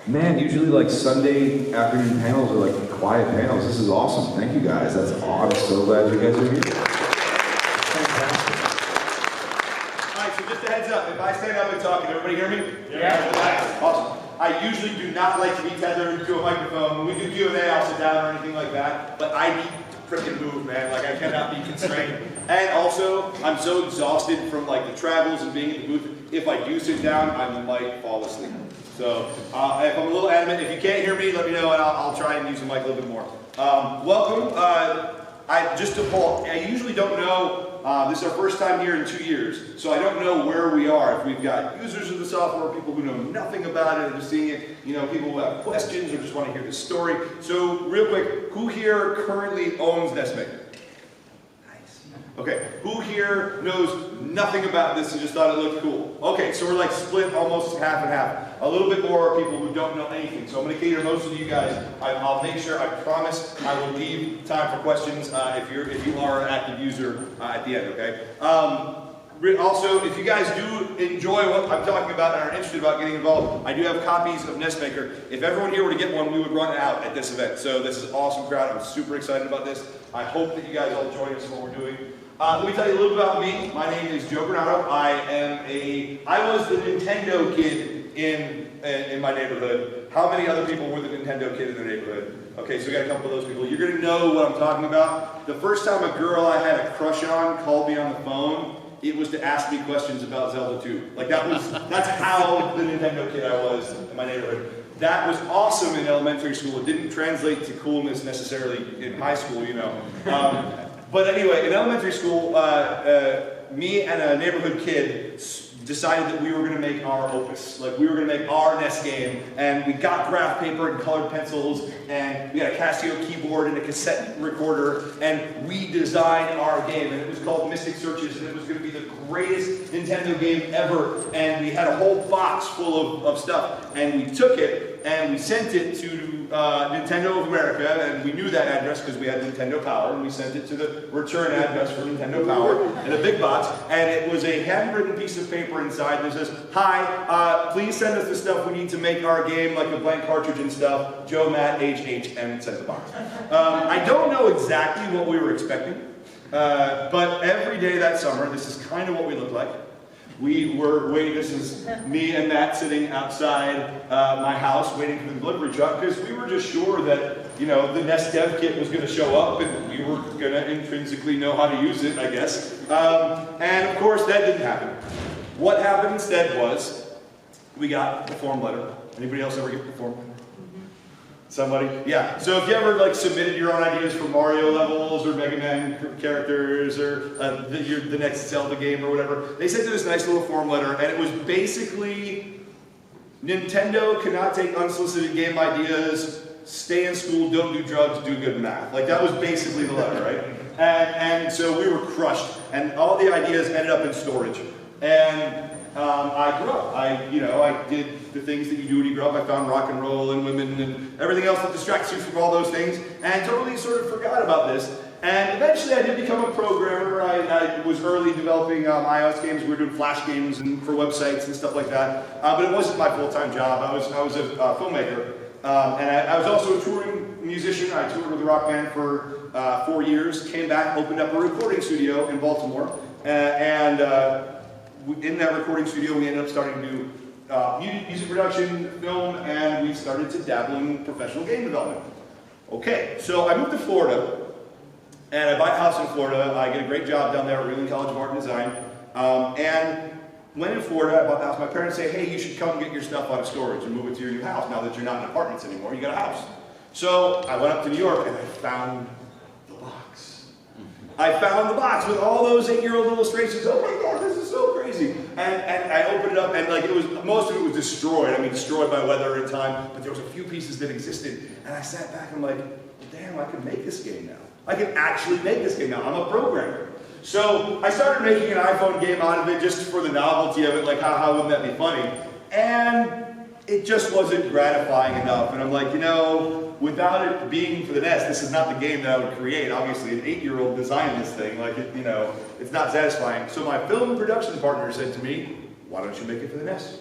Man, usually like Sunday afternoon panels are like quiet panels. This is awesome. Thank you guys. That's I'm so glad you guys are here. Fantastic. All right, so just a heads up. If I stand up and talk, can everybody hear me? Yeah. Awesome. I usually do not like to be tethered to a microphone. When we do Q&A, I'll sit down or anything like that. But I need to freaking move, man. Like I cannot be constrained. And also, I'm so exhausted from like the travels and being in the booth. If I do sit down, I might fall asleep. So if I'm a little adamant, if you can't hear me, let me know and I'll try and use the mic a little bit more. Welcome. Just to poll, I usually don't know, this is our first time here in 2 years, so I don't know where we are. If we've got users of the software, people who know nothing about it, or just seeing it, you know, people who have questions or just want to hear the story. So real quick, who here currently owns NES Maker? Okay, who here knows nothing about this and just thought it looked cool? Okay, so we're like split almost half and half. A little bit more people who don't know anything. So I'm going to cater most of you guys. I'll make sure, I promise, I will leave time for questions if you are an active user at the end, okay? Also, if you guys do enjoy what I'm talking about and are interested about getting involved, I do have copies of NES Maker. If everyone here were to get one, we would run out at this event. So this is an awesome crowd. I'm super excited about this. I hope that you guys all join us in what we're doing. Let me tell you a little bit about me. My name is Joe Granato. I was the Nintendo kid in my neighborhood. How many other people were the Nintendo kid in their neighborhood? Okay, so we got a couple of those people. You're gonna know what I'm talking about. The first time a girl I had a crush on called me on the phone, it was to ask me questions about Zelda 2. Like that's how the Nintendo kid I was in my neighborhood. That was awesome in elementary school. It didn't translate to coolness necessarily in high school, you know. But anyway, in elementary school, me and a neighborhood kid decided that we were going to make our opus. Like, we were going to make our NES game, and we got graph paper and colored pencils, and we had a Casio keyboard and a cassette recorder, and we designed our game, and it was called Mystic Searches, and it was going to be the greatest Nintendo game ever, and we had a whole box full of stuff, and we took it, and we sent it to Nintendo of America, and we knew that address because we had Nintendo Power, and we sent it to the return address for Nintendo Power in a big box, and it was a handwritten piece of paper inside that says, "Hi, please send us the stuff we need to make our game, like a blank cartridge and stuff, Joe, Matt, H, and send the box." I don't know exactly what we were expecting, but every day that summer, this is kind of what we looked like. We were waiting, this is me and Matt sitting outside my house waiting for the delivery truck because we were just sure that, you know, the NES dev kit was going to show up and we were going to intrinsically know how to use it, I guess. And of course that didn't happen. What happened instead was we got the form letter. Anybody else ever get the form letter? Somebody? Yeah. So if you ever like submitted your own ideas for Mario levels or Mega Man characters or the next Zelda game or whatever, they sent you this nice little form letter, and it was basically Nintendo cannot take unsolicited game ideas, stay in school, don't do drugs, do good math. Like that was basically the letter, right? And so we were crushed, and all the ideas ended up in storage. And I grew up. I did the things that you do when you grow up. I found rock and roll and women and everything else that distracts you from all those things, and totally sort of forgot about this. And eventually I did become a programmer. I was early developing iOS games. We were doing Flash games and for websites and stuff like that. But it wasn't my full-time job. I was a filmmaker. And I was also a touring musician. I toured with a rock band for 4 years, came back, opened up a recording studio in Baltimore, in that recording studio, we ended up starting to do music production, film, and we started to dabble in professional game development. Okay, so I moved to Florida, and I buy a house in Florida. I get a great job down there at Wheeling College of Art and Design. And when in Florida, I bought the house. My parents say, "Hey, you should come get your stuff out of storage and move it to your new house. Now that you're not in apartments anymore, you got a house." So I went up to New York, and I found the box. I found the box with all those 8-year-old illustrations. Oh my God, this is so crazy. And I opened it up, and like most of it was destroyed. I mean, destroyed by weather and time, but there was a few pieces that existed. And I sat back and I'm like, damn, I could make this game now. I can actually make this game now. I'm a programmer. So I started making an iPhone game out of it just for the novelty of it, like how wouldn't that be funny? And it just wasn't gratifying enough. And I'm like, you know, without it being for the NES, this is not the game that I would create. Obviously, an 8-year-old designed this thing. Like, you know, it's not satisfying. So my film production partner said to me, "Why don't you make it for the NES?"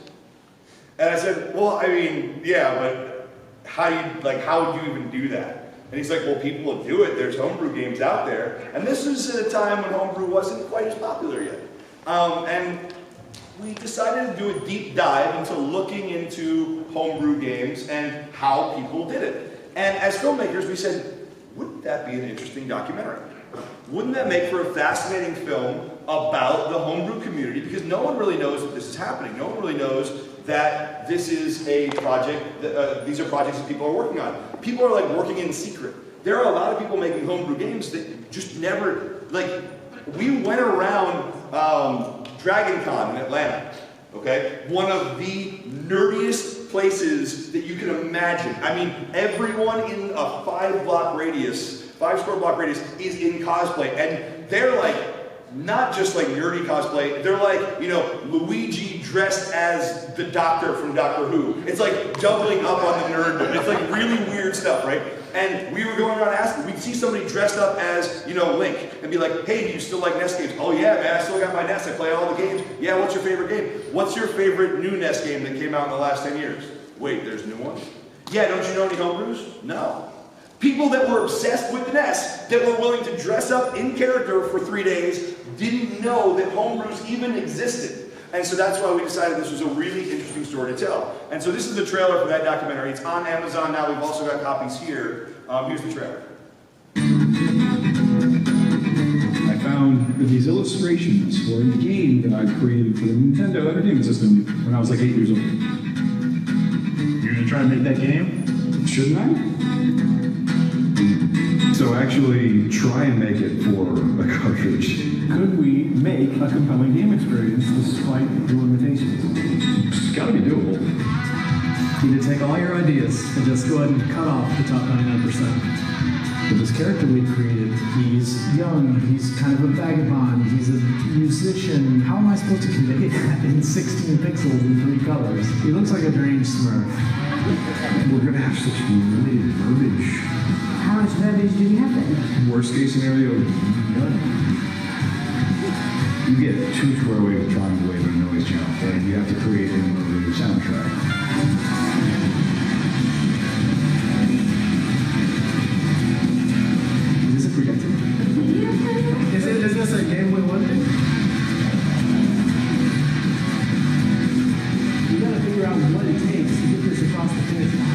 And I said, well, I mean, yeah, but how would you even do that? And he's like, well, people will do it. There's homebrew games out there. And this was at a time when homebrew wasn't quite as popular yet. And we decided to do a deep dive into looking into homebrew games and how people did it. And as filmmakers, we said, wouldn't that be an interesting documentary? Wouldn't that make for a fascinating film about the homebrew community? Because no one really knows that this is happening. No one really knows that this is a project, these are projects that people are working on. People are like working in secret. There are a lot of people making homebrew games that just never, like, we went around Dragon Con in Atlanta, okay? One of the nerdiest places that you can imagine. I mean, everyone in a 5-block radius, 5-square block radius is in cosplay, and they're like, not just like nerdy cosplay, they're like, you know, Luigi dressed as the Doctor from Doctor Who. It's like doubling up on the nerddom. It's like really weird stuff, right? And we were going around asking, we'd see somebody dressed up as, you know, Link, and be like, hey, do you still like NES games? Oh yeah, man, I still got my NES, I play all the games. Yeah, what's your favorite game? What's your favorite new NES game that came out in the last 10 years? Wait, there's new ones? Yeah, don't you know any homebrews? No. People that were obsessed with the NES, that were willing to dress up in character for 3 days, didn't know that homebrews even existed. And so that's why we decided this was a really interesting story to tell. And so this is the trailer for that documentary. It's on Amazon now. We've also got copies here. Here's the trailer. I found these illustrations for a game that I created for the Nintendo Entertainment System when I was like 8 years old. You're gonna try and make that game? Shouldn't I? So actually, try and make it for a cartridge. Could we make a compelling game experience despite your limitations? It's gotta be doable. You need to take all your ideas and just go ahead and cut off the top 99%. But this character we created, he's young, he's kind of a vagabond, he's a musician. How am I supposed to convey that in 16 pixels in 3 colors? He looks like a deranged Smurf. We're gonna have such limited verbiage. How much verbiage do you have then? Worst case scenario, none. You get too far away with trying to wave a noise channel, and you have to create a movie soundtrack. Is this a predictive? Is this a Game Boy 1 thing? You gotta figure out what it takes to get this across the finish line.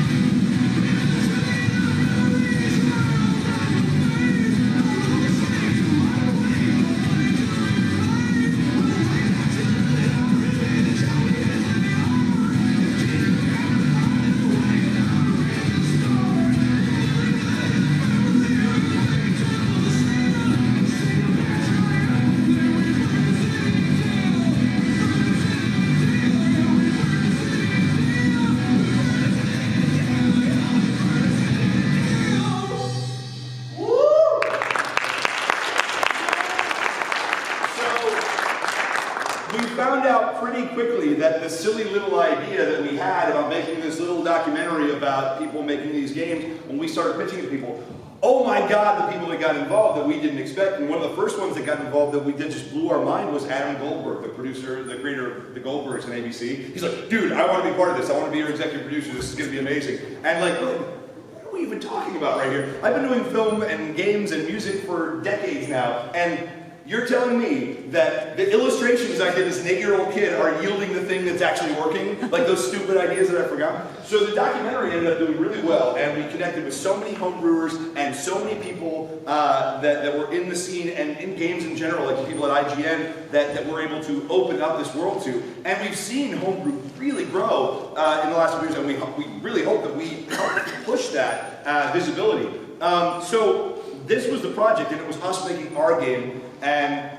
That the silly little idea that we had about making this little documentary about people making these games, when we started pitching to people, oh my God, the people that got involved that we didn't expect. And one of the first ones that got involved that we did just blew our mind was Adam Goldberg, the producer, the creator of the Goldbergs on ABC. He's like, dude, I want to be part of this. I want to be your executive producer. This is going to be amazing. And like, what are we even talking about right here? I've been doing film and games and music for decades now, and you're telling me that the illustrations I did as an 8-year-old kid are yielding the thing that's actually working? Like those stupid ideas that I forgot? So the documentary ended up doing really well, and we connected with so many homebrewers and so many people that were in the scene and in games in general, like the people at IGN that we're able to open up this world to. And we've seen homebrew really grow in the last few years, and we really hope that we help push that visibility. So this was the project, and it was us making our game. And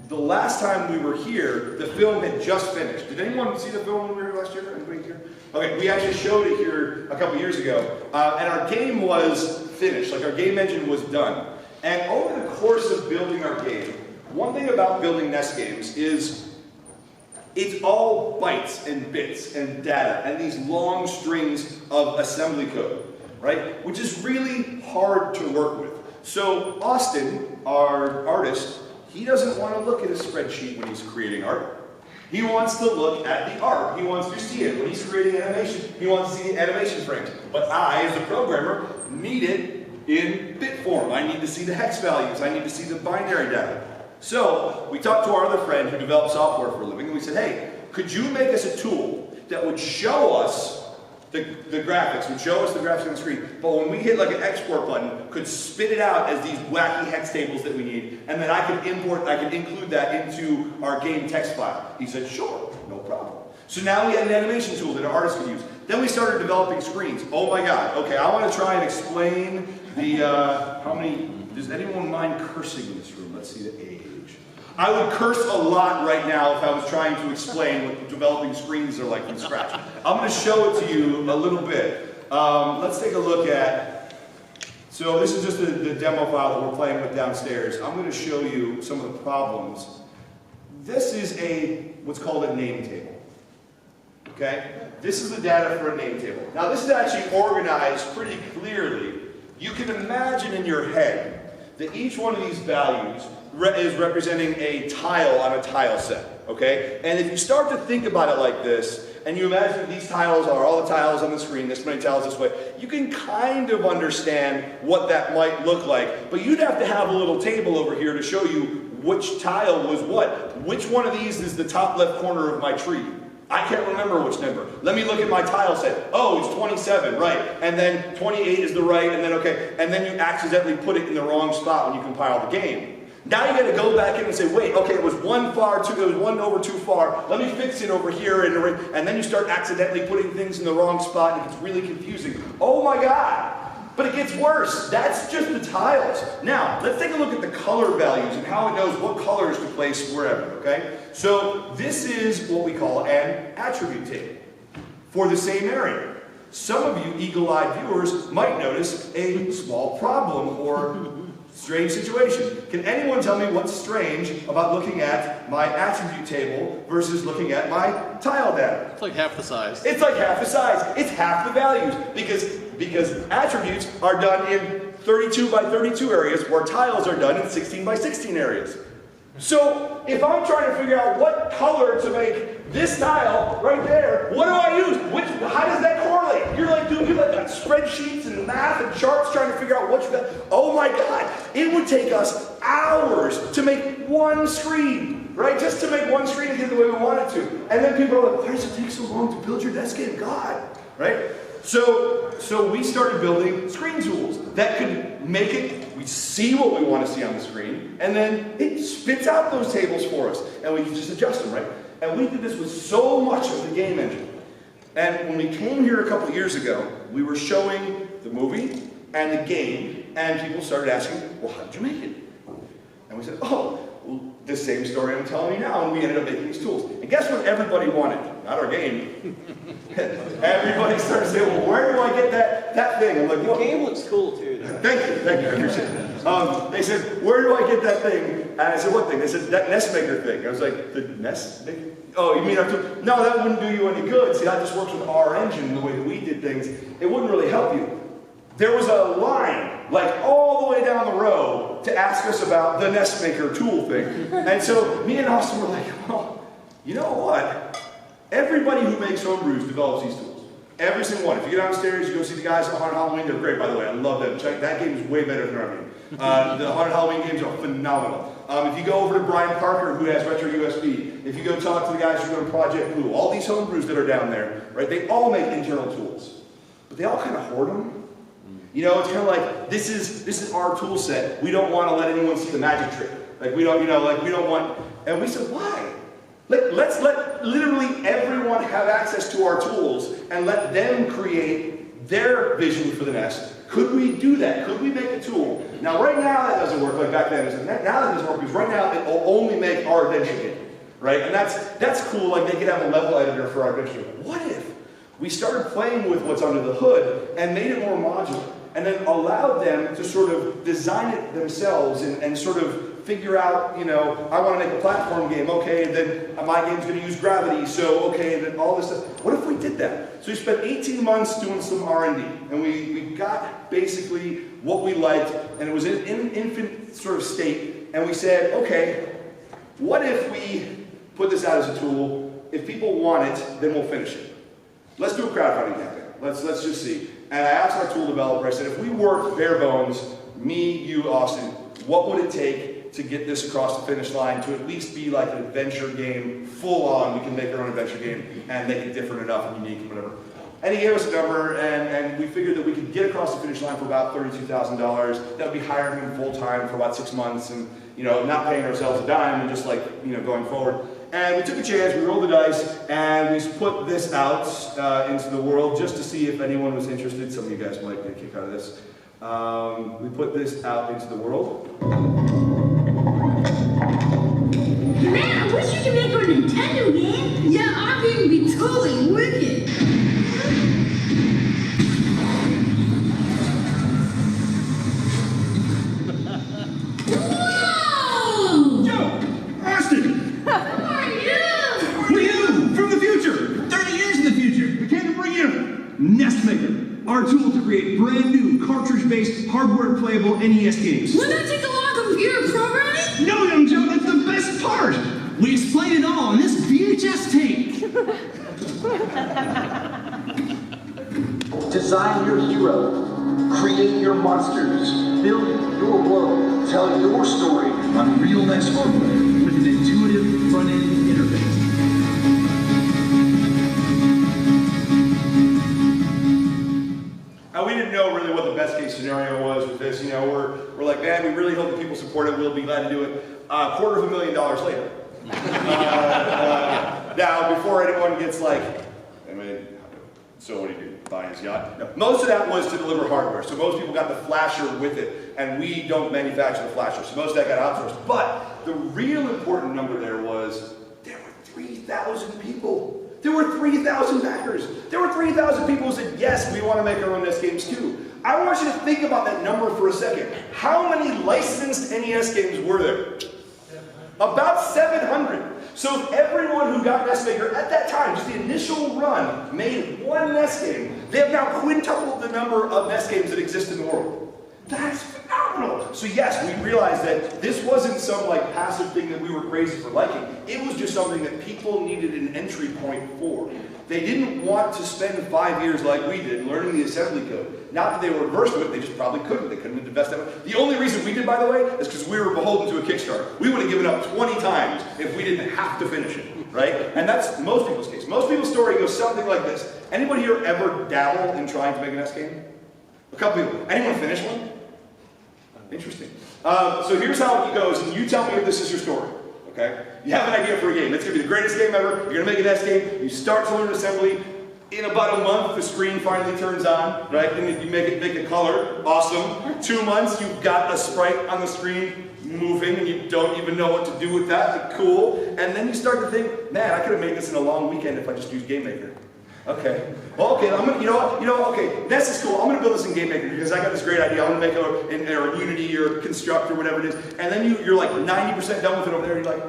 the last time we were here, the film had just finished. Did anyone see the film when we were here last year? Anybody here? Okay, we actually showed it here a couple years ago. And our game was finished, like our game engine was done. And over the course of building our game, one thing about building NES games is it's all bytes and bits and data and these long strings of assembly code, right? Which is really hard to work with. So Austin, our artist, he doesn't want to look at a spreadsheet when he's creating art. He wants to look at the art. He wants to see it. When he's creating animation, he wants to see the animation frames. But I, as a programmer, need it in bit form. I need to see the hex values. I need to see the binary data. So we talked to our other friend who develops software for a living, and we said, hey, could you make us a tool that would show us the graphics, would show us the graphics on the screen, but when we hit like an export button, could spit it out as these wacky hex tables that we need, and then I could include that into our game text file. He said, sure, no problem. So now we had an animation tool that an artist could use. Then we started developing screens. Oh my God, okay, I want to try and explain the, does anyone mind cursing in this room? Let's see the age. I would curse a lot right now if I was trying to explain what developing screens are like from scratch. I'm going to show it to you a little bit. Let's take a look at, so this is just the demo file that we're playing with downstairs. I'm going to show you some of the problems. This is what's called a name table. Okay? This is the data for a name table. Now this is actually organized pretty clearly. You can imagine in your head that each one of these values is representing a tile on a tile set, okay? And if you start to think about it like this, and you imagine that these tiles are all the tiles on the screen, this many tiles this way, you can kind of understand what that might look like. But you'd have to have a little table over here to show you which tile was what. Which one of these is the top left corner of my tree? I can't remember which number. Let me look at my tile set. Oh, it's 27, right. And then 28 is the right, and then okay. And then you accidentally put it in the wrong spot when you compile the game. Now you got to go back in and say, wait, okay, it was one over too far. Let me fix it over here, and then you start accidentally putting things in the wrong spot, and it gets really confusing. Oh my God! But it gets worse. That's just the tiles. Now, let's take a look at the color values and how it knows what colors to place wherever, okay? So this is what we call an attribute table for the same area. Some of you eagle-eyed viewers might notice a small problem or strange situation. Can anyone tell me what's strange about looking at my attribute table versus looking at my tile data? It's like half the size. It's like half the size. It's half the values because attributes are done in 32 by 32 areas where tiles are done in 16 by 16 areas. So if I'm trying to figure out what color to make this tile right there, what do I use? How does that correlate? You're like doing spreadsheets and math and charts trying to figure out what you got. Oh my God, it would take us hours to make one screen, right? Just to make one screen and get it the way we want it to. And then people are like, why does it take so long to build your desk game? God, right? So we started building screen tools that could make it, we see what we want to see on the screen, and then it spits out those tables for us, and we can just adjust them, right? And we did this with so much of the game engine. And when we came here a couple of years ago, we were showing the movie and the game, and people started asking, well, how did you make it? And we said, oh, well, the same story I'm telling you now, and we ended up making these tools. And guess what everybody wanted? Not our game. Everybody started saying, well, where do I get that thing? I'm like, well, The game looks cool too. thank you, I appreciate it. They said, where do I get that thing? And I said, what thing? They said, that NES Maker thing. I was like, the NES Maker? Oh, you mean our tool? No, that wouldn't do you any good. See, that just works with our engine, the way that we did things. It wouldn't really help you. There was a line, like all the way down the row, to ask us about the NES Maker tool thing. And so me and Austin were like, well, you know what? Everybody who makes homebrews develops these tools. Every single one. If you get downstairs, you go see the guys at Haunted Halloween. They're great, by the way. I love them. Check, that game is way better than our game. The Haunted Halloween games are phenomenal. If you go over to Brian Parker, who has Retro USB, if you go talk to the guys who run Project Blue, all these homebrews that are down there, right? They all make internal tools, but they all kind of hoard them. You know, it's kind of like, this is our tool set. We don't want to let anyone see the magic trick. Like, we don't, we don't want, and we said, why? Let's let literally everyone have access to our tools and let them create their vision for the NES. Could we do that? Could we make a tool? Now, right now, that doesn't work like back then. Now that doesn't work because right now, it will only make our adventure game, right? And that's cool, like they could have a level editor for our adventure game. What if we started playing with what's under the hood and made it more modular? And then allowed them to sort of design it themselves and sort of figure out, I want to make a platform game, okay, then my game's going to use gravity, so okay, then all this stuff. What if we did that? So we spent 18 months doing some R&D, and we got basically what we liked, and it was in an infant sort of state, and we said, okay, what if we put this out as a tool, if people want it, then we'll finish it. Let's do a crowdfunding campaign. Let's just see. And I asked our tool developer, I said, if we worked bare bones, me, you, Austin, what would it take to get this across the finish line to at least be like an adventure game, full on, we can make our own adventure game and make it different enough and unique and whatever. And he gave us a number, and we figured that we could get across the finish line for about $32,000. That would be hiring him full time for about 6 months, and not paying ourselves a dime, and just like going forward. And we took a chance, we rolled the dice, and we put this out into the world just to see if anyone was interested. Some of you guys might get a kick out of this. We put this out into the world. Man, I wish you could make our Nintendo game. Yeah, our game would be totally wicked. Whoa! Yo! Austin! Who are you? Who are you? From the future! 30 years in the future! We came to bring you NES Maker, our tool to create brand new cartridge-based, hardware-playable NES games. Wouldn't that take a lot of computer programming? No, young Joe, that's the best part! We explain it all on this VHS tape. Design your hero, create your monsters, build your world, tell your story on real NES hardware With an intuitive front-end interface. And we didn't know really what the best case scenario was with this. We're like, man, we really hope that people support it. We'll be glad to do it. $250,000 later. Now, before anyone gets like, so what do you do? Buy his yacht? No. Most of that was to deliver hardware. So most people got the flasher with it, and we don't manufacture the flasher. So most of that got outsourced. But the real important number there was there were 3,000 people. There were 3,000 backers. There were 3,000 people who said, yes, we want to make our own NES games too. I want you to think about that number for a second. How many licensed NES games were there? About 700. So if everyone who got NES Maker at that time, just the initial run, made one NES game, they have now quintupled the number of NES games that exist in the world. That's phenomenal. So yes, we realized that this wasn't some like passive thing that we were crazy for liking. It was just something that people needed an entry point for. They didn't want to spend 5 years like we did learning the assembly code. Not that they were averse to it, they just probably couldn't. They couldn't invest that much. The only reason we did, by the way, is because we were beholden to a Kickstarter. We would have given up 20 times if we didn't have to finish it, right? And that's most people's case. Most people's story goes something like this. Anybody here ever dabble in trying to make an NES game? A couple people. Anyone finish one? Interesting. So here's how it goes, and you tell me if this is your story, okay? You have an idea for a game. It's going to be the greatest game ever. You're going to make an NES game. You start to learn assembly. In about a month, the screen finally turns on, right? And you make a color. Awesome. 2 months, you've got a sprite on the screen moving, and you don't even know what to do with that. Cool. And then you start to think, man, I could have made this in a long weekend if I just used Game Maker. Okay. Well, okay, I'm gonna, you know what, okay, NES is cool. I'm gonna build this in Game Maker because I got this great idea. I'm gonna make a Unity or Construct or whatever it is. And then you're like 90% done with it over there, and you're like,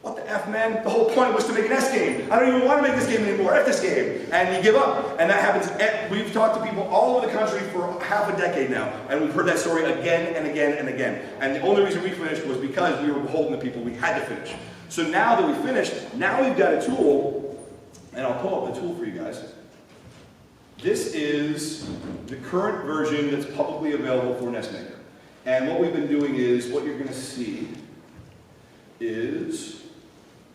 what the F, man? The whole point was to make an S game. I don't even want to make this game anymore. F this game. And you give up. And that happens, we've talked to people all over the country for half a decade now. And we've heard that story again and again and again. And the only reason we finished was because we were beholden to people. We had to finish. So now that we finished, now we've got a tool. And I'll pull up the tool for you guys. This is the current version that's publicly available for NES Maker. And what we've been doing is, what you're going to see is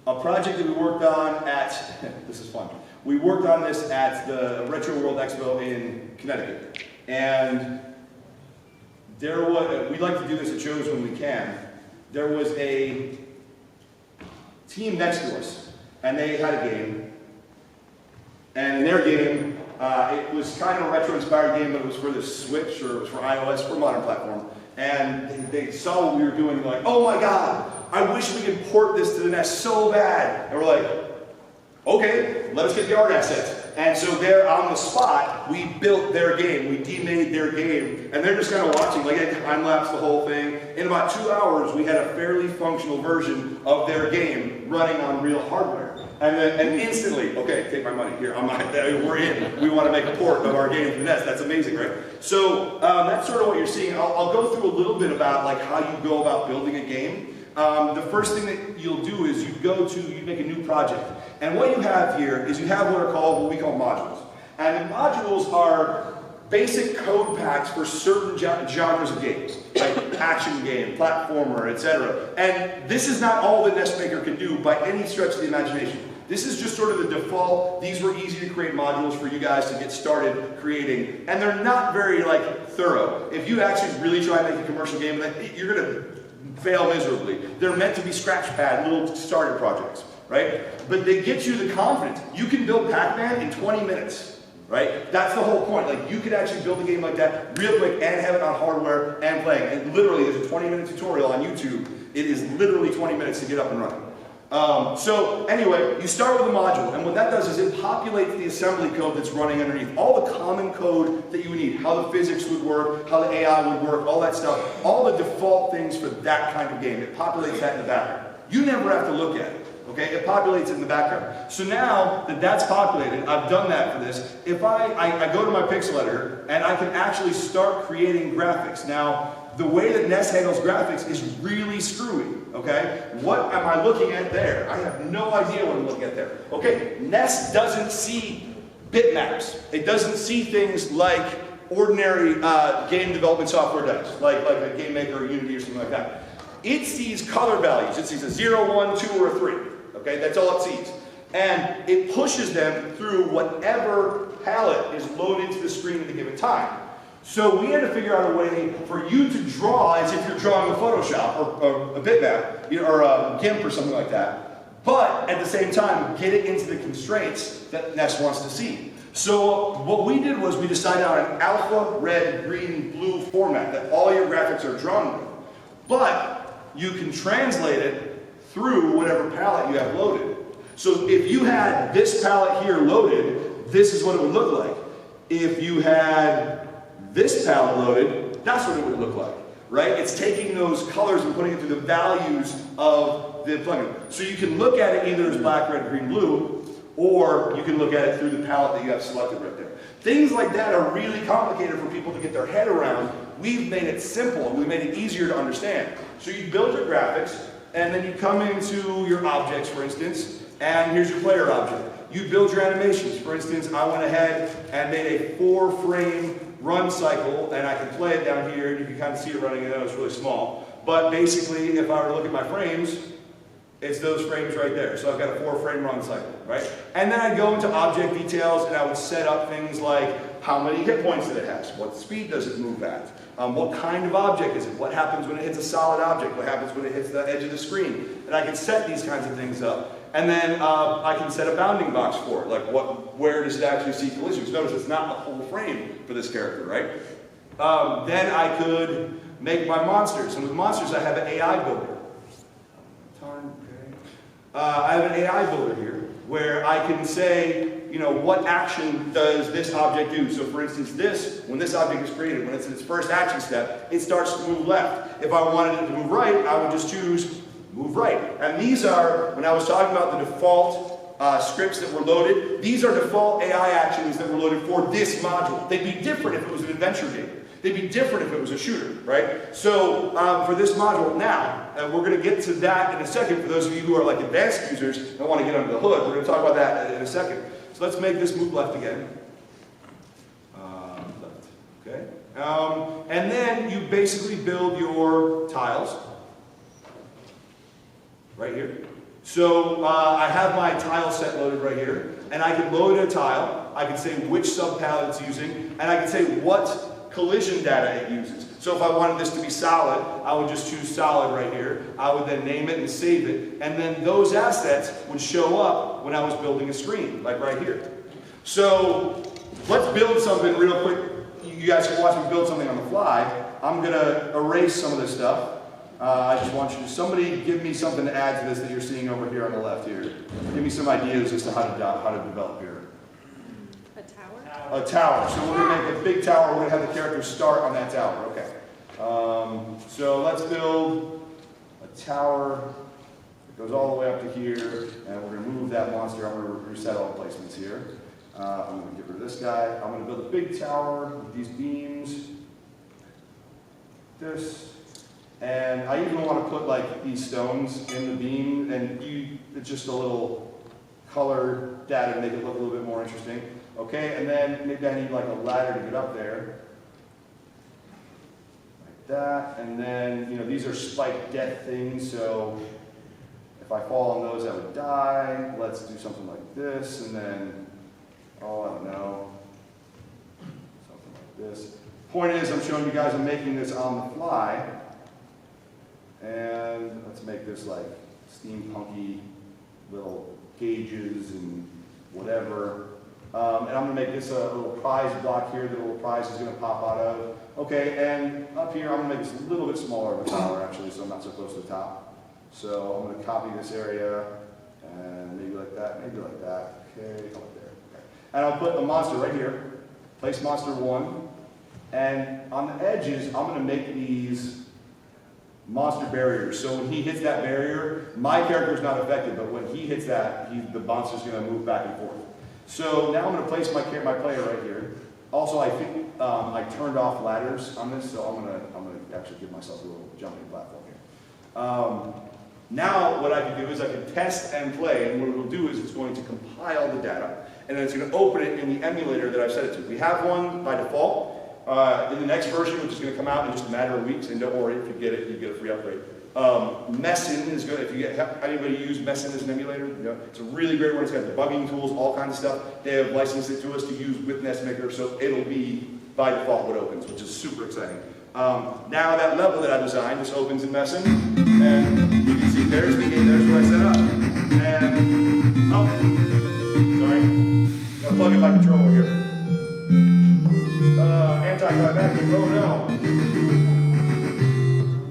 a project that we worked on at, this is fun, we worked on this at the Retro World Expo in Connecticut. And there was, we like to do this at shows when we can, there was a team next to us, and they had a game. And in their game, it was kind of a retro-inspired game, but it was for the Switch, or it was for iOS, for a modern platform. And they saw what we were doing, and they're like, oh my god, I wish we could port this to the NES so bad. And we're like, okay, let us get the art assets. And so there on the spot, we built their game, we demade their game, and they're just kind of watching, like they time-lapse the whole thing. In about 2 hours, we had a fairly functional version of their game running on real hardware. And instantly, okay, take my money here. We're in. We want to make a port of our game from NES. That's amazing, right? So that's sort of what you're seeing. I'll go through a little bit about like how you go about building a game. the first thing that you'll do is you make a new project. And what you have here is you have what we call modules. And modules are basic code packs for certain genres of games, like action game, platformer, etc. And this is not all that NES Maker can do by any stretch of the imagination. This is just sort of the default. These were easy to create modules for you guys to get started creating. And they're not very thorough. If you actually really try to make a commercial game, you're going to fail miserably. They're meant to be scratch pad, little starter projects, right? But they get you the confidence. You can build Pac-Man in 20 minutes, right? That's the whole point. You could actually build a game like that real quick and have it on hardware and playing. And literally, there's a 20-minute tutorial on YouTube. It is literally 20 minutes to get up and running. So anyway, you start with a module, and what that does is it populates the assembly code that's running underneath. All the common code that you would need, how the physics would work, how the AI would work, all that stuff, all the default things for that kind of game. It populates that in the background. You never have to look at it, okay? It populates in the background. So now that that's populated, I've done that for this. If I go to my pixel editor, and I can actually start creating graphics. Now, the way that NES handles graphics is really screwy, okay? What am I looking at there? I have no idea what I'm looking at there. Okay, NES doesn't see bitmaps. It doesn't see things like ordinary game development software does, like a Game Maker or Unity or something like that. It sees color values. It sees a 0, 1, 2, or a 3, okay? That's all it sees. And it pushes them through whatever palette is loaded to the screen at a given time. So we had to figure out a way for you to draw as if you're drawing a Photoshop or a bitmap or a GIMP or something like that, but at the same time get it into the constraints that NES wants to see. So what we did was we decided on an alpha, red, green, blue format that all your graphics are drawn with, but you can translate it through whatever palette you have loaded. So if you had this palette here loaded, this is what it would look like. If you had this palette loaded, that's what it would look like, right? It's taking those colors and putting it through the values of the plugin. So you can look at it either as black, red, green, blue, or you can look at it through the palette that you have selected right there. Things like that are really complicated for people to get their head around. We've made it simple, and we made it easier to understand. So you build your graphics, and then you come into your objects, for instance, and here's your player object. You build your animations. For instance, I went ahead and made a 4-frame run cycle, and I can play it down here, and you can kind of see it running. I know it's really small, but basically, if I were to look at my frames, it's those frames right there. So I've got a 4-frame run cycle, right? And then I'd go into object details, and I would set up things like how many hit points that it has, what speed does it move at, what kind of object is it, what happens when it hits a solid object, what happens when it hits the edge of the screen, and I can set these kinds of things up. And then I can set a bounding box for it, like where does it actually see collisions? Notice it's not the whole frame for this character, right? Then I could make my monsters, and with monsters I have an AI builder. I have an AI builder here, where I can say, what action does this object do? So for instance, when this object is created, when it's in its first action step, it starts to move left. If I wanted it to move right, I would just choose move right. And these are, when I was talking about the default scripts that were loaded, these are default AI actions that were loaded for this module. They'd be different if it was an adventure game. They'd be different if it was a shooter, right? So for this module now, we're going to get to that in a second for those of you who are like advanced users and want to get under the hood. We're going to talk about that in a second. So let's make this move left again. Left, okay. And then you basically build your tiles. Right here. So I have my tile set loaded right here, and I can load a tile. I can say which sub-palette it's using, and I can say what collision data it uses. So if I wanted this to be solid, I would just choose solid right here. I would then name it and save it, and then those assets would show up when I was building a screen, like right here. So let's build something real quick. You guys can watch me build something on the fly. I'm going to erase some of this stuff. I just want you to, somebody give me something to add to this that you're seeing over here on the left here. Give me some ideas as to how to develop here. A tower? A tower. So we're going to make a big tower. We're going to have the characters start on that tower. Okay. So let's build a tower that goes all the way up to here, and we're going to move that monster. I'm going to reset all the placements here. I'm going to get rid of this guy. I'm going to build a big tower with these beams. This. And I even want to put like these stones in the beam, and it's just a little color data to make it look a little bit more interesting. Okay, and then maybe I need like a ladder to get up there. Like that, and then, you know, these are spiked death things, so if I fall on those, I would die. Let's do something like this, and then, oh, I don't know, something like this. Point is, I'm showing you guys I'm making this on the fly, and let's make this like steampunky little gauges and whatever. And I'm going to make this a little prize block here that a little prize is going to pop out of. Okay, and up here, I'm going to make this a little bit smaller of a tower, actually, so I'm not so close to the top. So I'm going to copy this area, and maybe like that, maybe like that. Okay, right there. Okay. And I'll put a monster right here, place monster 1, and on the edges, I'm going to make these monster barriers. So when he hits that barrier, my character is not affected, but when he hits that, the monster's going to move back and forth. So now I'm going to place my player right here. Also, I think I turned off ladders on this, so I'm going to actually give myself a little jumping platform here. Now what I can do is I can test and play, and what it'll do is it's going to compile the data, and then it's going to open it in the emulator that I've set it to. We have one by default. In the next version, which is going to come out in just a matter of weeks, and don't worry, if you get it, you get a free upgrade. Messin is good. If you get anybody use Messin as an emulator, you know, it's a really great one. It's got debugging tools, all kinds of stuff. They have licensed it to us to use with NES Maker, so it'll be by default what opens, which is super exciting. Now that level that I designed just opens in Messin, and you can see there's the game. There's what I set up. And sorry, gotta plug in my controller here. Anti-climactic. Oh no.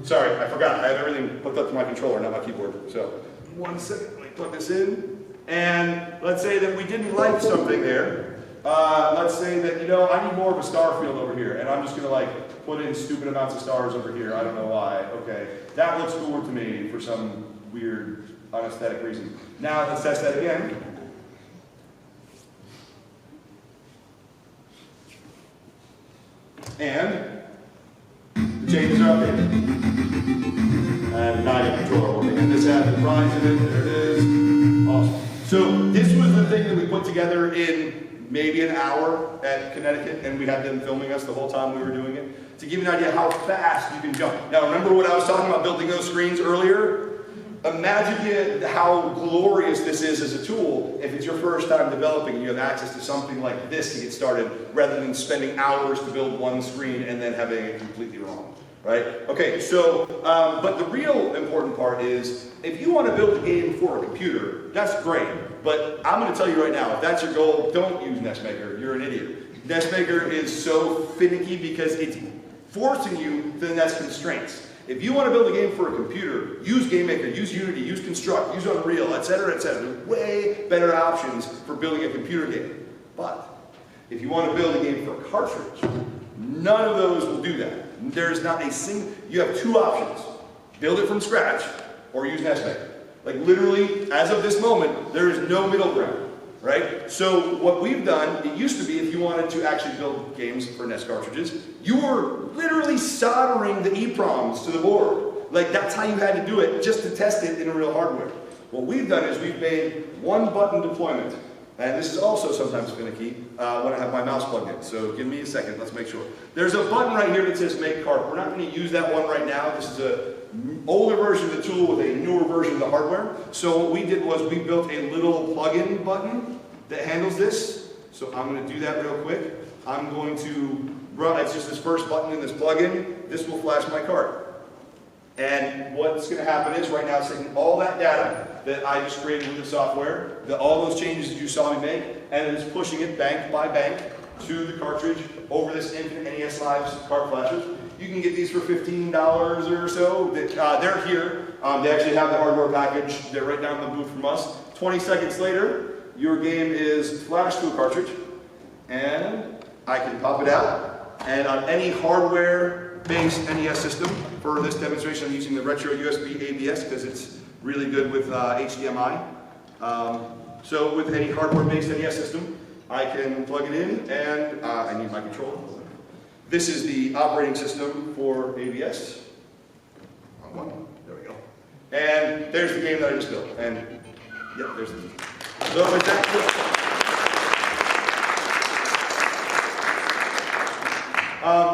Sorry, I forgot. I have everything hooked up to my controller, not my keyboard. So, 1 second, let me plug this in. And let's say that we didn't like something there. Let's say that, you know, I need more of a star field over here, and I'm just going to like put in stupid amounts of stars over here. I don't know why. Okay, that looks cooler to me for some weird, unaesthetic reason. Now let's test that again. And the changes are updated. And now you controller working. And this has the prize in it. There it is. Awesome. So this was the thing that we put together in maybe an hour at Connecticut, and we had them filming us the whole time we were doing it to give you an idea how fast you can jump. Now remember what I was talking about building those screens earlier? Imagine how glorious this is as a tool if it's your first time developing and you have access to something like this to get started rather than spending hours to build one screen and then having it completely wrong, right? Okay, so, but the real important part is if you want to build a game for a computer, that's great, but I'm going to tell you right now, if that's your goal, don't use NES Maker. You're an idiot. NES Maker is so finicky because it's forcing you to the NES constraints. If you want to build a game for a computer, use Game Maker, use Unity, use Construct, use Unreal, etc., etc. There's way better options for building a computer game. But if you want to build a game for a cartridge, none of those will do that. There's not a single, you have two options. Build it from scratch or use NES Maker. Like literally, as of this moment, there is no middle ground, right? So what we've done, it used to be if you wanted to actually build games for NES cartridges, you were literally soldering the EEPROMs to the board. Like that's how you had to do it just to test it in real hardware. What we've done is we've made one button deployment. And this is also sometimes finicky when I have my mouse plugged in. So give me a second, let's make sure. There's a button right here that says Make Cart. We're not going to use that one right now. This is an older version of the tool with a newer version of the hardware. So what we did was we built a little plug-in button that handles this. So I'm going to do that real quick. I'm going to run, it's just this first button in this plug-in. This will flash my cart. And what's going to happen is right now it's taking all that data that I just created with the software, all those changes that you saw me make, and it's pushing it bank by bank to the cartridge over this Infinite NES Lives cart flashes. You can get these for $15 or so. They're here. They actually have the hardware package. They're right down the booth from us. 20 seconds later, your game is flashed to a cartridge, and I can pop it out. And on any hardware-based NES system, for this demonstration, I'm using the Retro USB ABS because it's really good with HDMI. So with any hardware-based NES system, I can plug it in, and I need my controller. This is the operating system for ABS. Wrong one. There we go. And there's the game that I just built. And yep, there's the game. So it's that cool.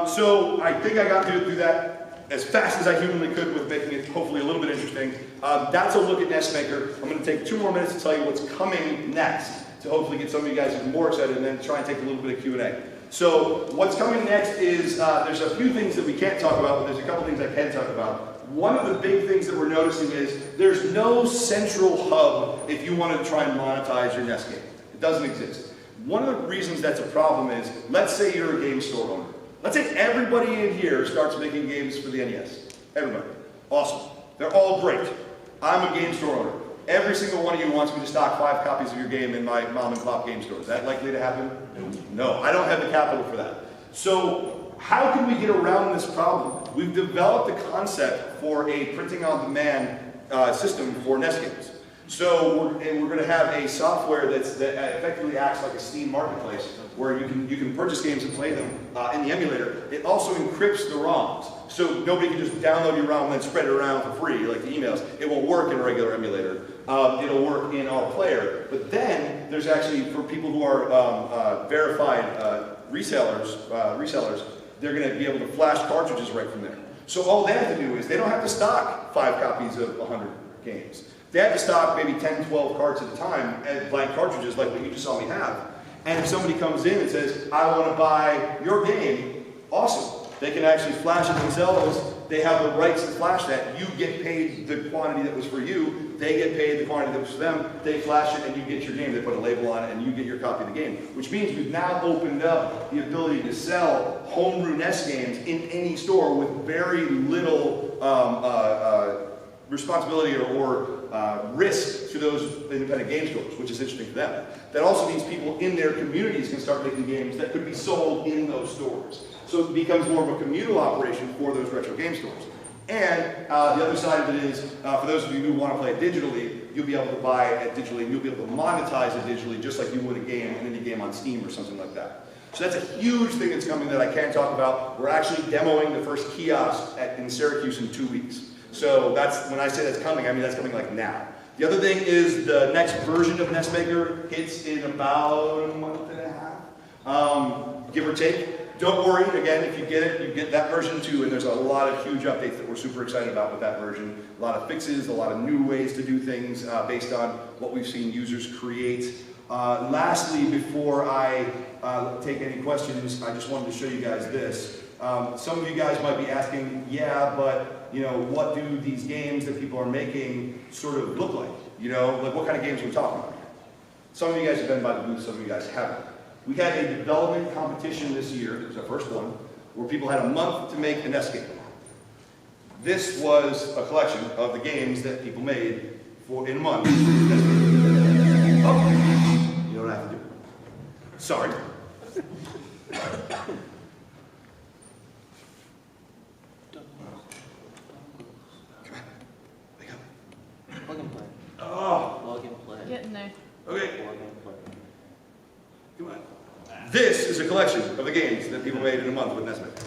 So I think I got through that as fast as I humanly could with making it hopefully a little bit interesting. That's a look at NES Maker. I'm going to take 2 more minutes to tell you what's coming next to hopefully get some of you guys even more excited and then try and take a little bit of Q&A. So what's coming next is there's a few things that we can't talk about, but there's a couple things I can talk about. One of the big things that we're noticing is there's no central hub if you want to try and monetize your NES game. It doesn't exist. One of the reasons that's a problem is, let's say you're a game store owner. Let's say everybody in here starts making games for the NES. Everybody. Awesome. They're all great. I'm a game store owner. Every single one of you wants me to stock 5 copies of your game in my mom and pop game store. Is that likely to happen? No. I don't have the capital for that. So how can we get around this problem? We've developed a concept for a printing on demand system for NES games. So we're going to have a software that effectively acts like a Steam marketplace, where you can purchase games and play them in the emulator. It also encrypts the ROMs, so nobody can just download your ROM and then spread it around for free like the emails. It won't work in a regular emulator. It'll work in our player. But then there's actually, for people who are verified resellers, they're going to be able to flash cartridges right from there. So all they have to do is they don't have to stock 5 copies of 100 games. They have to stock maybe 10, 12 carts at a time and blank cartridges like what you just saw me have. And if somebody comes in and says, I want to buy your game, awesome. They can actually flash it themselves. They have the rights to flash that. You get paid the quantity that was for you. They get paid the quantity that was for them. They flash it and you get your game. They put a label on it and you get your copy of the game. Which means we've now opened up the ability to sell homebrew NES games in any store with very little responsibility or risk to those independent game stores, which is interesting for them. That also means people in their communities can start making games that could be sold in those stores. So it becomes more of a communal operation for those retro game stores. And the other side of it is, for those of you who want to play it digitally, you'll be able to buy it digitally, and you'll be able to monetize it digitally just like you would a game, an indie game on Steam or something like that. So that's a huge thing that's coming that I can't talk about. We're actually demoing the first kiosk in Syracuse in 2 weeks. So that's, when I say that's coming, I mean that's coming like now. The other thing is the next version of NES Maker hits in about a month and a half, give or take. Don't worry, again, if you get it, you get that version too, and there's a lot of huge updates that we're super excited about with that version. A lot of fixes, a lot of new ways to do things based on what we've seen users create. Lastly, before I take any questions, I just wanted to show you guys this. Some of you guys might be asking, yeah, but you know, what do these games that people are making sort of look like? You know, like what kind of games are we talking about here? Some of you guys have been by the booth, some of you guys haven't. We had a development competition this year, it was our first one, where people had a month to make a NES game. This was a collection of the games that people made in a month. Oh, you know what I have to do? Sorry. Plug and play. Oh. Plug and play. Getting there. Okay. Plug and play. Come on. This is a collection of the games that people made in a month with NES Maker.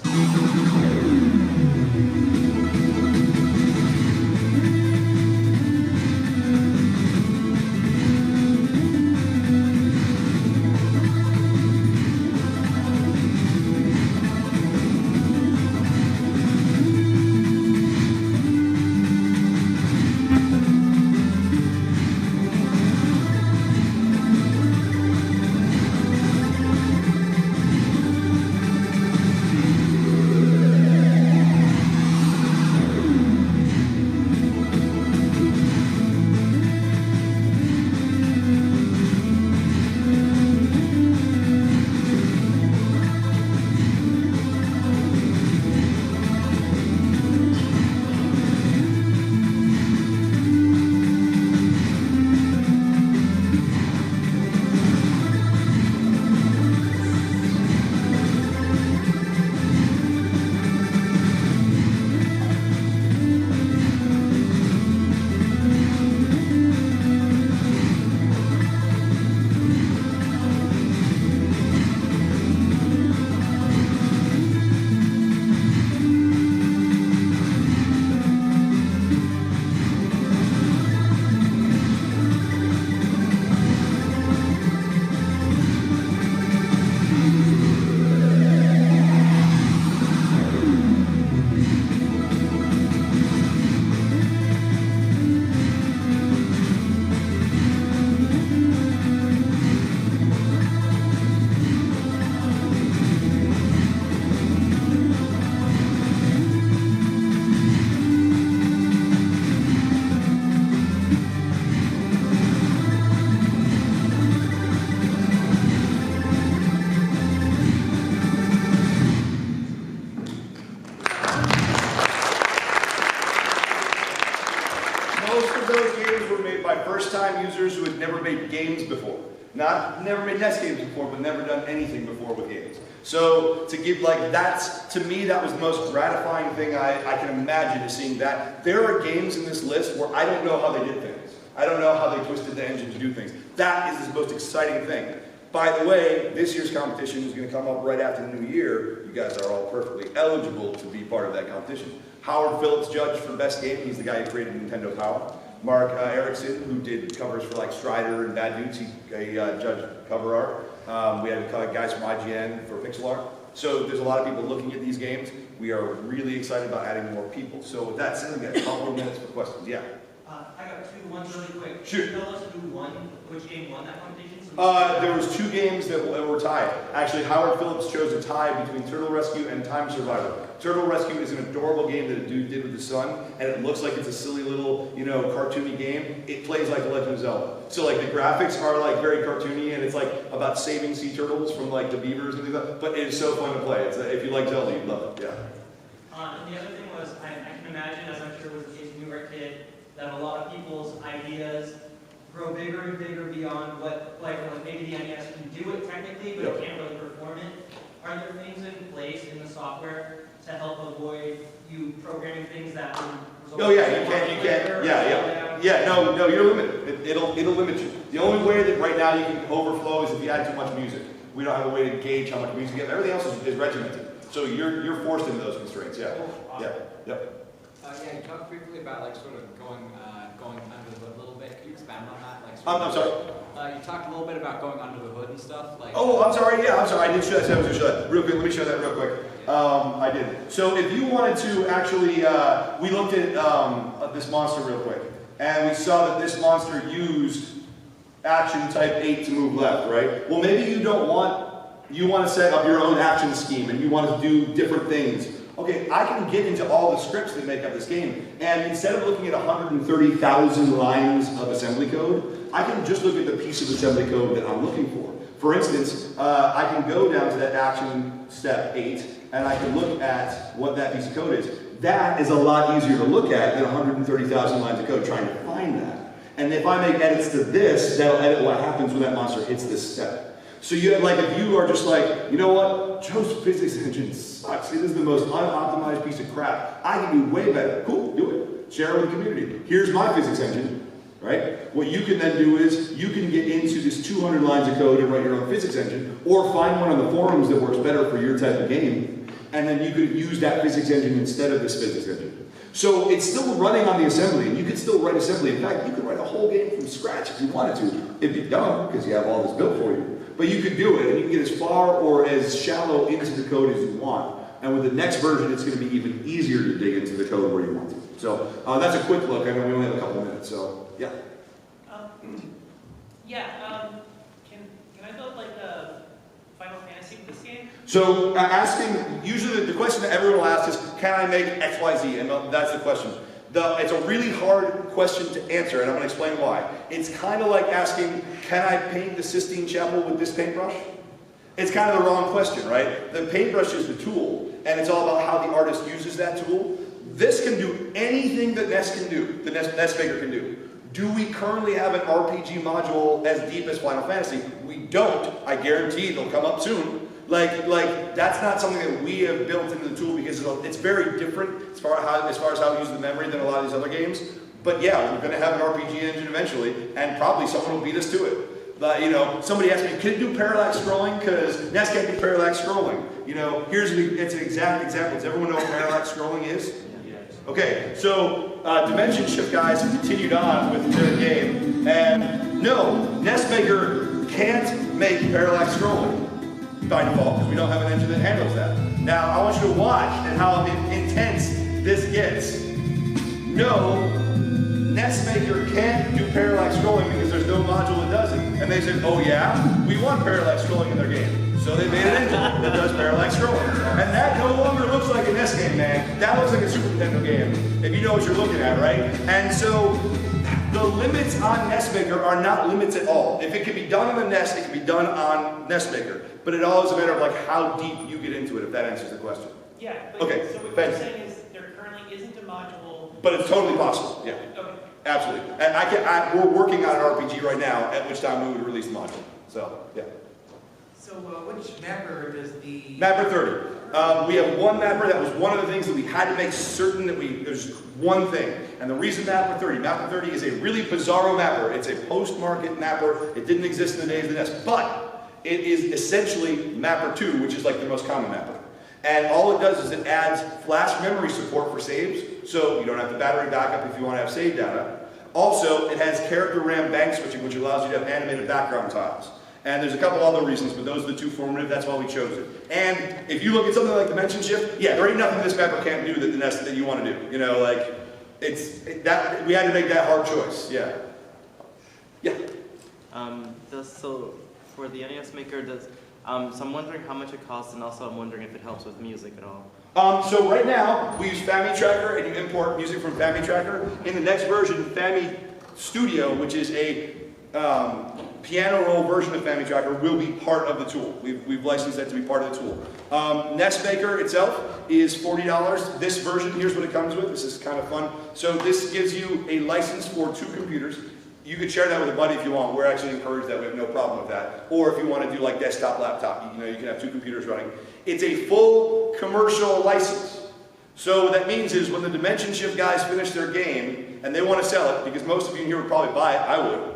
Never made NES games before, but never done anything before with games. So to give to me, that was the most gratifying thing I can imagine is seeing that. There are games in this list where I don't know how they did things. I don't know how they twisted the engine to do things. That is the most exciting thing. By the way, this year's competition is going to come up right after the new year. You guys are all perfectly eligible to be part of that competition. Howard Phillips judged for Best Game. He's the guy who created Nintendo Power. Mark Erickson, who did covers for like Strider and Bad Dudes, he judged cover art. We had guys from IGN for pixel art. So there's a lot of people looking at these games. We are really excited about adding more people. So with that said, we got a couple of minutes for questions. Yeah. I got two. One's really quick. Sure. Tell us which game won that competition? There was 2 games that were tied. Actually, Howard Phillips chose a tie between Turtle Rescue and Time Survivor. Turtle Rescue is an adorable game that a dude did with his son, and it looks like it's a silly little, cartoony game. It plays like The Legend of Zelda. So like the graphics are like very cartoony, and it's like about saving sea turtles from like the beavers and things like that. But it is so fun to play. If you like Zelda, you'd love it. Yeah. And the other thing was, I can imagine, as I'm sure was the case when you were a kid, that a lot of people's ideas grow bigger and bigger beyond what, like maybe the NES can do it technically, but it can't really perform it. Are there things in place in the software to help avoid you programming things that would result you can't. No, you're limited. It'll limit you. The only way that right now you can overflow is if you add too much music. We don't have a way to gauge how much music you get. Everything else is regimented. So you're forced into those constraints. Yeah. Awesome. Yep. You talked briefly about like sort of going under the hood a little bit. Can you expand on that? I'm sorry. You talked a little bit about going under the hood and stuff. I'm sorry. Yeah, I'm sorry. I did show that. I was going to show that. Real quick. Let me show that real quick. I did. So if you wanted to actually, we looked at this monster real quick, and we saw that this monster used action type 8 to move left, right? Well, maybe you want to set up your own action scheme, and you want to do different things. Okay, I can get into all the scripts that make up this game, and instead of looking at 130,000 lines of assembly code, I can just look at the piece of assembly code that I'm looking for. For instance, I can go down to that action step 8, and I can look at what that piece of code is. That is a lot easier to look at than 130,000 lines of code trying to find that. And if I make edits to this, that'll edit what happens when that monster hits this step. So you have if you are just like, you know what, Joe's physics engine sucks. It is the most unoptimized piece of crap. I can do way better. Cool, do it. Share it with the community. Here's my physics engine, right? What you can then do is you can get into this 200 lines of code and write your own physics engine, or find one on the forums that works better for your type of game, and then you could use that physics engine instead of this physics engine. So it's still running on the assembly, and you could still write assembly. In fact, you could write a whole game from scratch if you wanted to. It'd be dumb because you have all this built for you. But you could do it, and you can get as far or as shallow into the code as you want. And with the next version, it's going to be even easier to dig into the code where you want to. So that's a quick look. I know we only have a couple minutes, so yeah. Can I build like a Final Fantasy with this game? So usually the question that everyone will ask is, can I make X, Y, Z? And that's the question. It's a really hard question to answer, and I'm going to explain why. It's kind of like asking, can I paint the Sistine Chapel with this paintbrush? It's kind of the wrong question, right? The paintbrush is the tool, and it's all about how the artist uses that tool. This can do anything that NES can do, the NES Maker can do. Do we currently have an RPG module as deep as Final Fantasy? We don't. I guarantee they'll come up soon. That's not something that we have built into the tool because it's very different as far as how it uses the memory than a lot of these other games. But yeah, we're going to have an RPG engine eventually, and probably someone will beat us to it. Somebody asked me, can it do parallax scrolling? Because NES can't do parallax scrolling. It's an exact example. Does everyone know what parallax scrolling is? Okay, so Dimension Shift guys continued on with their game, and no, NES Maker can't make parallax scrolling by default, because we don't have an engine that handles that. Now, I want you to watch and how intense this gets. No, NES Maker can't do parallax scrolling because there's no module that does it. And they said, oh yeah, we want parallax scrolling in their game. So they made an engine that does parallax scrolling. And that no longer looks like a NES game, man. That looks like a Super Nintendo game, if you know what you're looking at, right? And so, the limits on NES Maker are not limits at all. If it can be done on the NES, it can be done on NES Maker. But it all is a matter of how deep you get into it, if that answers the question. Yeah. Okay. So what you're saying is there currently isn't a module. But it's totally possible. Yeah. Okay. Absolutely. And we're working on an RPG right now, at which time we would release the module. So, yeah. So which mapper does the... Mapper 30. We have one mapper. That was one of the things that we had to make certain that there's one thing. And the reason Mapper 30 is a really bizarro mapper. It's a post-market mapper. It didn't exist in the days of the NES. But it is essentially Mapper 2, which is like the most common mapper. And all it does is it adds flash memory support for saves, so you don't have the battery backup if you want to have save data. Also, it has character RAM bank switching, which allows you to have animated background tiles. And there's a couple other reasons, but those are the two formative. That's why we chose it. And if you look at something like Dimension Shift, yeah, there ain't nothing this mapper can't do that the NES that you want to do. You know, like we had to make that hard choice. Yeah. Yeah. So for the NES Maker, so I'm wondering how much it costs, and also I'm wondering if it helps with music at all. So right now we use Fami Tracker, and you import music from Fami Tracker. In the next version, Fami Studio, which is a piano roll version of Fami Tracker, will be part of the tool. We've licensed that to be part of the tool. NES Maker itself is $40. This version, here's what it comes with. This is kind of fun. So this gives you a license for 2 computers. You could share that with a buddy if you want. We're actually encouraged that. We have no problem with that. Or if you want to do like desktop, laptop, you can have 2 computers running. It's a full commercial license. So what that means is when the Dimension Shift guys finish their game and they want to sell it, because most of you in here would probably buy it, I would,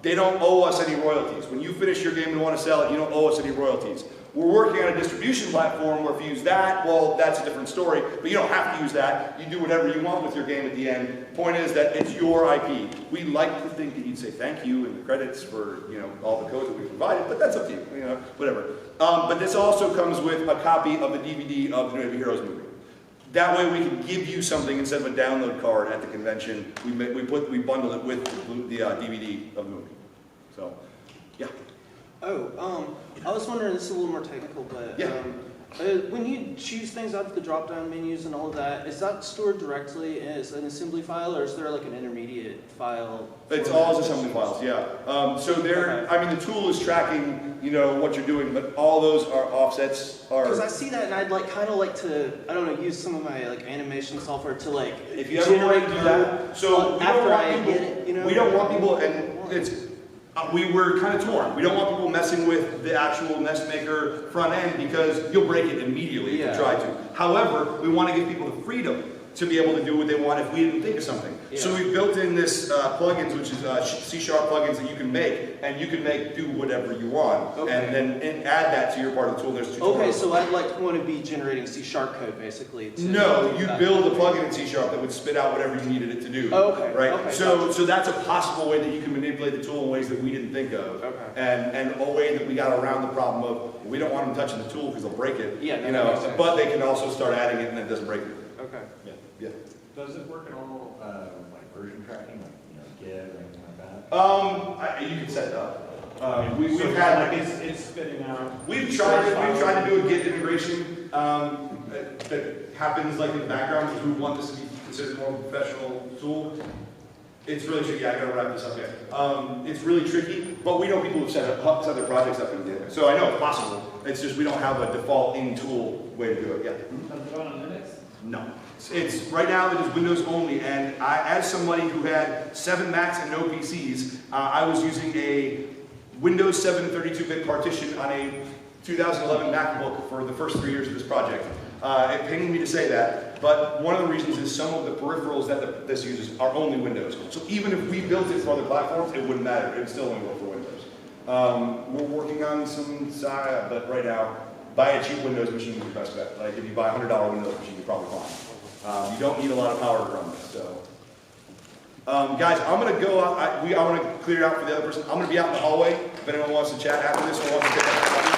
they don't owe us any royalties. When you finish your game and want to sell it, you don't owe us any royalties. We're working on a distribution platform where if you use that, well, that's a different story, but you don't have to use that. You do whatever you want with your game at the end. Point is that it's your IP. We like to think that you'd say thank you in the credits for all the code that we provided, but that's up to you, whatever. But this also comes with a copy of the DVD of the New Navy Heroes movie. That way we can give you something instead of a download card at the convention. We bundle it with the DVD of the movie. So, yeah. I was wondering, this is a little more technical, but yeah. When you choose things out of the drop-down menus and all of that, is that stored directly as an assembly file, or is there like an intermediate file? It's all as assembly files, yeah. So the tool is tracking, what you're doing, but all those are offsets. Because I see that, and I'd kind of like to, I don't know, use some of my animation software to if you ever want to do that. So after I get it, we don't want people, and we were kind of torn. We don't want people messing with the actual NES Maker front end because you'll break it immediately if you try to. However, we want to give people the freedom to be able to do what they want if we didn't think of something. Yeah. So we've built in this plugins, which is C# plugins that you can make, and you can do whatever you want, and then add that to your part of the tool. There's tutorials. Okay, so I'd want to be generating C# code basically. No, you build a plugin in C# that would spit out whatever you needed it to do. Okay. Right. Okay, so that's a possible way that you can manipulate the tool in ways that we didn't think of, and a way that we got around the problem of we don't want them touching the tool because they'll break it. Yeah. But they can also start adding it and it doesn't break it. Okay. Yeah. Does it work at all, like version tracking, like Git or anything like that? You can set it up. We've had it's spitting out. We've tried to do a Git integration that happens like in the background because we want this to be considered more of a professional tool. It's really tricky. I gotta wrap this up here. It's really tricky, but we know people who've set their projects up in Git, so I know it's possible. It's just we don't have a default in-tool way to do it. Yeah. Does it run on Linux? No. It's right now it is Windows only, and as somebody who had 7 Macs and no PCs, I was using a Windows 7 32-bit partition on a 2011 MacBook for the first 3 years of this project. It pained me to say that, but one of the reasons is some of the peripherals that this uses are only Windows. So even if we built it for other platforms, it wouldn't matter. It would still only work for Windows. We're working on some, but right now, buy a cheap Windows machine is your best bet. Like if you buy a $100 Windows machine, you're probably fine. You don't need a lot of power to run this. So, guys, I'm going to go out. I want to clear it out for the other person. I'm going to be out in the hallway if anyone wants to chat after this or wants to take that.